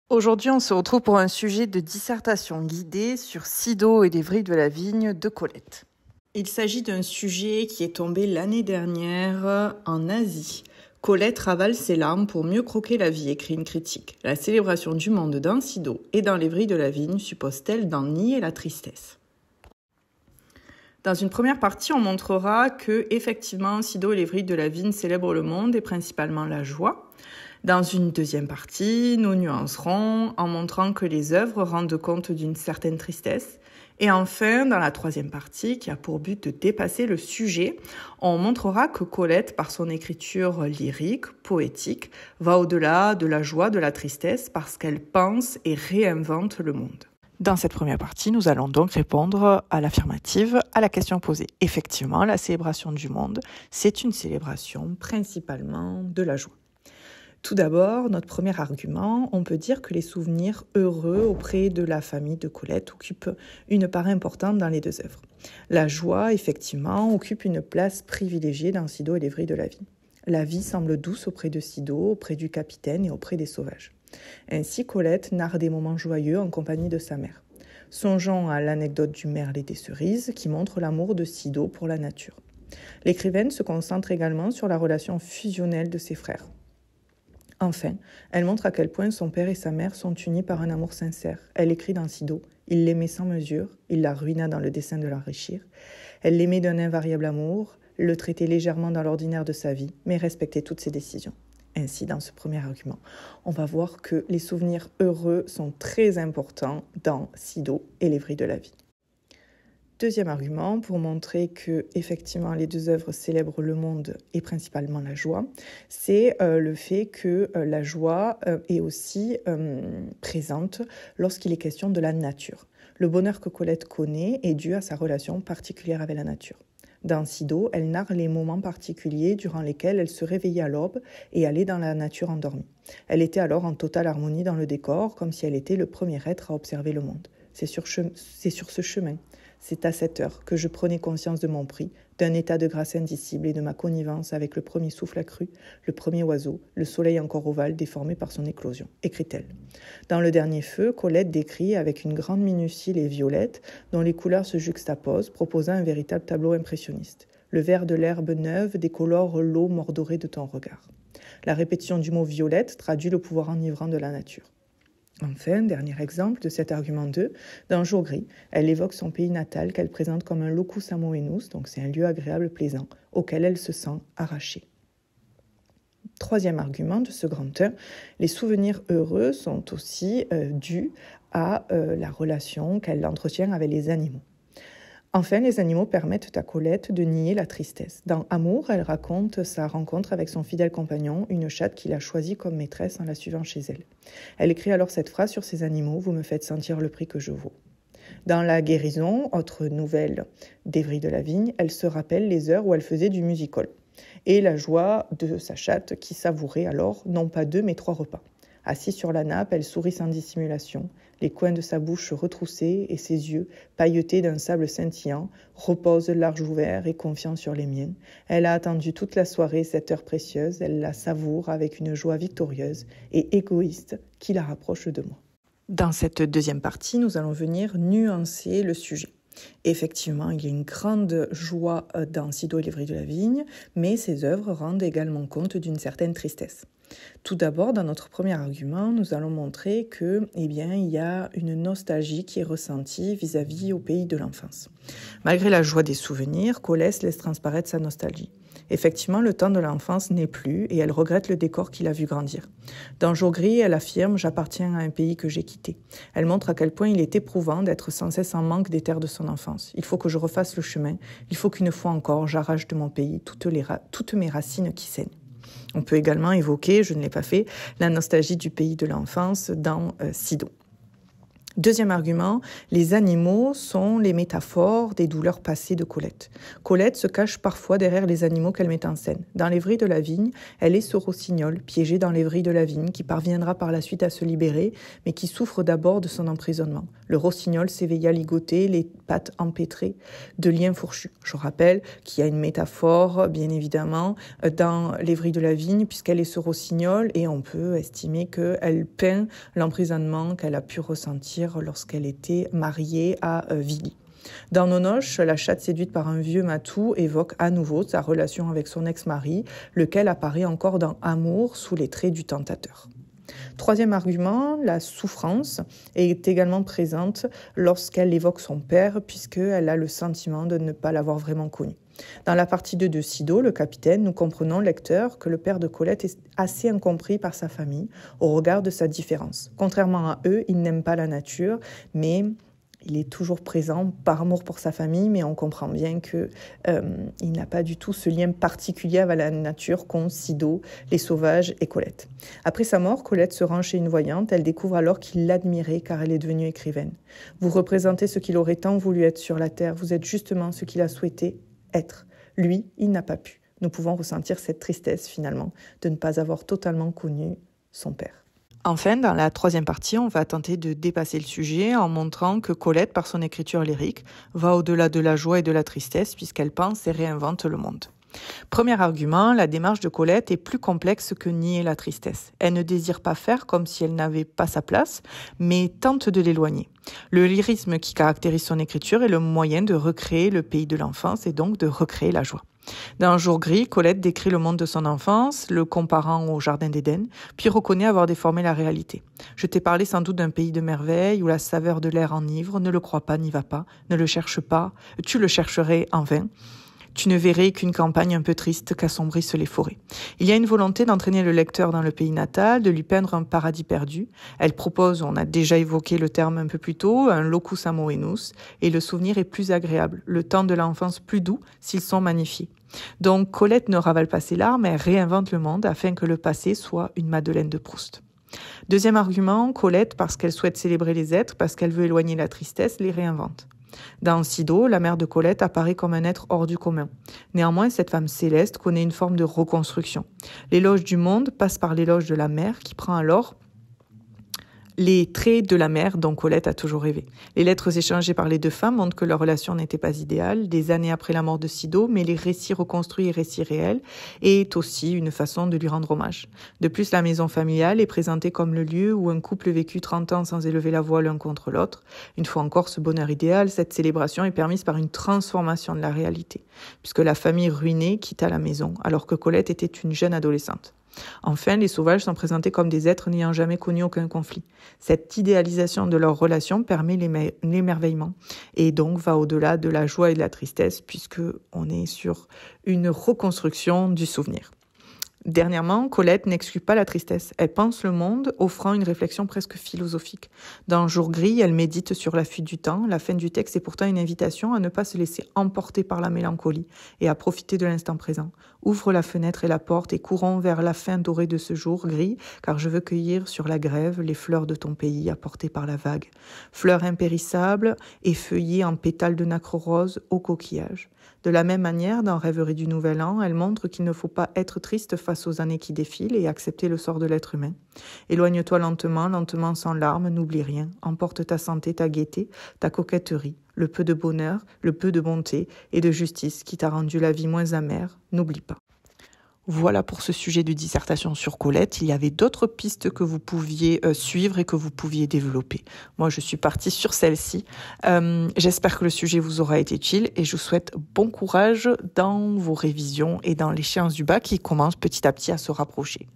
Aujourd'hui, on se retrouve pour un sujet de dissertation guidée sur Sido et les vrilles de la vigne de Colette. Il s'agit d'un sujet qui est tombé l'année dernière en Asie. Colette ravale ses larmes pour mieux croquer la vie, écrit une critique. La célébration du monde dans Sido et dans les vrilles de la vigne suppose-t-elle d'en nier la tristesse ? Dans une première partie, on montrera que, effectivement, Sido et les vrilles de la vigne célèbrent le monde et principalement la joie. Dans une deuxième partie, nous nuancerons en montrant que les œuvres rendent compte d'une certaine tristesse. Et enfin, dans la troisième partie, qui a pour but de dépasser le sujet, on montrera que Colette, par son écriture lyrique, poétique, va au-delà de la joie, de la tristesse, parce qu'elle pense et réinvente le monde. Dans cette première partie, nous allons donc répondre à l'affirmative à la question posée. Effectivement, la célébration du monde, c'est une célébration principalement de la joie. Tout d'abord, notre premier argument, on peut dire que les souvenirs heureux auprès de la famille de Colette occupent une part importante dans les deux œuvres. La joie, effectivement, occupe une place privilégiée dans Sido et les vrilles de la vigne. La vie semble douce auprès de Sido, auprès du capitaine et auprès des sauvages. Ainsi, Colette narre des moments joyeux en compagnie de sa mère. Songeons à l'anecdote du merle et des cerises qui montre l'amour de Sido pour la nature. L'écrivaine se concentre également sur la relation fusionnelle de ses frères. Enfin, elle montre à quel point son père et sa mère sont unis par un amour sincère. Elle écrit dans Sido « Il l'aimait sans mesure, il la ruina dans le dessein de l'enrichir. Elle l'aimait d'un invariable amour, le traitait légèrement dans l'ordinaire de sa vie, mais respectait toutes ses décisions. » Ainsi, dans ce premier argument, on va voir que les souvenirs heureux sont très importants dans Sido et les vrilles de la vie. Deuxième argument, pour montrer que effectivement les deux œuvres célèbrent le monde et principalement la joie, c'est le fait que la joie est aussi présente lorsqu'il est question de la nature. Le bonheur que Colette connaît est dû à sa relation particulière avec la nature. Dans Sido, elle narre les moments particuliers durant lesquels elle se réveillait à l'aube et allait dans la nature endormie. Elle était alors en totale harmonie dans le décor, comme si elle était le premier être à observer le monde. C'est sur ce chemin. C'est à cette heure que je prenais conscience de mon prix, d'un état de grâce indicible et de ma connivence avec le premier souffle accru, le premier oiseau, le soleil encore ovale déformé par son éclosion, écrit-elle. Dans le dernier feu, Colette décrit avec une grande minutie les violettes dont les couleurs se juxtaposent, proposant un véritable tableau impressionniste. Le vert de l'herbe neuve décolore l'eau mordorée de ton regard. La répétition du mot violette traduit le pouvoir enivrant de la nature. Enfin, dernier exemple de cet argument 2, dans Jour gris, elle évoque son pays natal qu'elle présente comme un locus amoenus, donc c'est un lieu agréable, plaisant, auquel elle se sent arrachée. Troisième argument de ce grand 1, les souvenirs heureux sont aussi dus à la relation qu'elle entretient avec les animaux. Enfin, les animaux permettent à Colette de nier la tristesse. Dans Amour, elle raconte sa rencontre avec son fidèle compagnon, une chatte qu'il a choisie comme maîtresse en la suivant chez elle. Elle écrit alors cette phrase sur ses animaux « Vous me faites sentir le prix que je vaux ». Dans La guérison, autre nouvelle des vrilles de la vigne, elle se rappelle les heures où elle faisait du music-hall et la joie de sa chatte qui savourait alors non pas 2 mais 3 repas. Assise sur la nappe, elle sourit sans dissimulation, les coins de sa bouche retroussés et ses yeux, pailletés d'un sable scintillant, reposent large ouverts et confiants sur les miens. Elle a attendu toute la soirée cette heure précieuse, elle la savoure avec une joie victorieuse et égoïste qui la rapproche de moi. Dans cette deuxième partie, nous allons venir nuancer le sujet. Effectivement, il y a une grande joie dans Sido et les vrilles de la vigne, mais ces œuvres rendent également compte d'une certaine tristesse. Tout d'abord, dans notre premier argument, nous allons montrer que, il y a une nostalgie qui est ressentie vis-à-vis au pays de l'enfance. Malgré la joie des souvenirs, Colette laisse transparaître sa nostalgie. Effectivement, le temps de l'enfance n'est plus et elle regrette le décor qu'il a vu grandir. Dans Jour gris, elle affirme « J'appartiens à un pays que j'ai quitté ». Elle montre à quel point il est éprouvant d'être sans cesse en manque des terres de son enfance. Il faut que je refasse le chemin, il faut qu'une fois encore, j'arrache de mon pays toutes mes racines qui saignent. On peut également évoquer, je ne l'ai pas fait, la nostalgie du pays de l'enfance dans Sido. Deuxième argument, les animaux sont les métaphores des douleurs passées de Colette. Colette se cache parfois derrière les animaux qu'elle met en scène. Dans Les Vrilles de la Vigne, elle est ce rossignol, piégé dans les vrilles de la vigne, qui parviendra par la suite à se libérer, mais qui souffre d'abord de son emprisonnement. Le rossignol s'éveilla ligoté, les pattes empêtrées de liens fourchus. Je rappelle qu'il y a une métaphore, bien évidemment, dans Les Vrilles de la Vigne, puisqu'elle est ce rossignol, et on peut estimer qu'elle peint l'emprisonnement qu'elle a pu ressentir lorsqu'elle était mariée à Willy. Dans Nonoche, la chatte séduite par un vieux matou évoque à nouveau sa relation avec son ex-mari, lequel apparaît encore dans Amour sous les traits du tentateur. Troisième argument, la souffrance est également présente lorsqu'elle évoque son père, puisqu'elle a le sentiment de ne pas l'avoir vraiment connu. Dans la partie 2 de Sido, le capitaine, nous comprenons, lecteur, que le père de Colette est assez incompris par sa famille au regard de sa différence. Contrairement à eux, il n'aime pas la nature, mais il est toujours présent par amour pour sa famille, mais on comprend bien qu'il n'a pas du tout ce lien particulier avec la nature qu'ont Sido, les sauvages et Colette. Après sa mort, Colette se rend chez une voyante. Elle découvre alors qu'il l'admirait car elle est devenue écrivaine. Vous représentez ce qu'il aurait tant voulu être sur la terre. Vous êtes justement ce qu'il a souhaité être. Lui, il n'a pas pu. Nous pouvons ressentir cette tristesse finalement de ne pas avoir totalement connu son père. Enfin, dans la troisième partie, on va tenter de dépasser le sujet en montrant que Colette, par son écriture lyrique, va au-delà de la joie et de la tristesse puisqu'elle pense et réinvente le monde. Premier argument, la démarche de Colette est plus complexe que nier la tristesse. Elle ne désire pas faire comme si elle n'avait pas sa place, mais tente de l'éloigner. Le lyrisme qui caractérise son écriture est le moyen de recréer le pays de l'enfance et donc de recréer la joie. Dans Un jour gris, Colette décrit le monde de son enfance, le comparant au jardin d'Éden, puis reconnaît avoir déformé la réalité. Je t'ai parlé sans doute d'un pays de merveilles où la saveur de l'air enivre, ne le crois pas, n'y va pas, ne le cherche pas, tu le chercherais en vain. Tu ne verrais qu'une campagne un peu triste qu'assombrissent les forêts. Il y a une volonté d'entraîner le lecteur dans le pays natal, de lui peindre un paradis perdu. Elle propose, on a déjà évoqué le terme un peu plus tôt, un locus amoenus, et le souvenir est plus agréable, le temps de l'enfance plus doux s'ils sont magnifiés. Donc Colette ne ravale pas ses larmes, elle réinvente le monde afin que le passé soit une Madeleine de Proust. Deuxième argument, Colette, parce qu'elle souhaite célébrer les êtres, parce qu'elle veut éloigner la tristesse, les réinvente. Dans Sido, la mère de Colette apparaît comme un être hors du commun. Néanmoins, cette femme céleste connaît une forme de reconstruction. L'éloge du monde passe par l'éloge de la mère qui prend alors les traits de la mère dont Colette a toujours rêvé. Les lettres échangées par les deux femmes montrent que leur relation n'était pas idéale, des années après la mort de Sido, mais les récits reconstruits et récits réels est aussi une façon de lui rendre hommage. De plus, la maison familiale est présentée comme le lieu où un couple vécu 30 ans sans élever la voix l'un contre l'autre. Une fois encore, ce bonheur idéal, cette célébration est permise par une transformation de la réalité, puisque la famille ruinée quitta la maison, alors que Colette était une jeune adolescente. Enfin, les sauvages sont présentés comme des êtres n'ayant jamais connu aucun conflit. Cette idéalisation de leur relation permet l'émerveillement et donc va au-delà de la joie et de la tristesse puisque on est sur une reconstruction du souvenir. Dernièrement, Colette n'exclut pas la tristesse. Elle pense le monde, offrant une réflexion presque philosophique. Dans Jour gris, elle médite sur la fuite du temps. La fin du texte est pourtant une invitation à ne pas se laisser emporter par la mélancolie et à profiter de l'instant présent. Ouvre la fenêtre et la porte et courons vers la fin dorée de ce jour gris, car je veux cueillir sur la grève les fleurs de ton pays apportées par la vague. Fleurs impérissables et feuillées en pétales de nacre rose au coquillage. De la même manière, dans Rêverie du Nouvel An, elle montre qu'il ne faut pas être triste face aux années qui défilent et accepter le sort de l'être humain. Éloigne-toi lentement, lentement sans larmes, n'oublie rien. Emporte ta santé, ta gaieté, ta coquetterie, le peu de bonheur, le peu de bonté et de justice qui t'a rendu la vie moins amère. N'oublie pas. Voilà pour ce sujet de dissertation sur Colette. Il y avait d'autres pistes que vous pouviez suivre et que vous pouviez développer. Moi, je suis partie sur celle-ci. J'espère que le sujet vous aura été utile et je vous souhaite bon courage dans vos révisions et dans l'échéance du bac qui commence petit à petit à se rapprocher.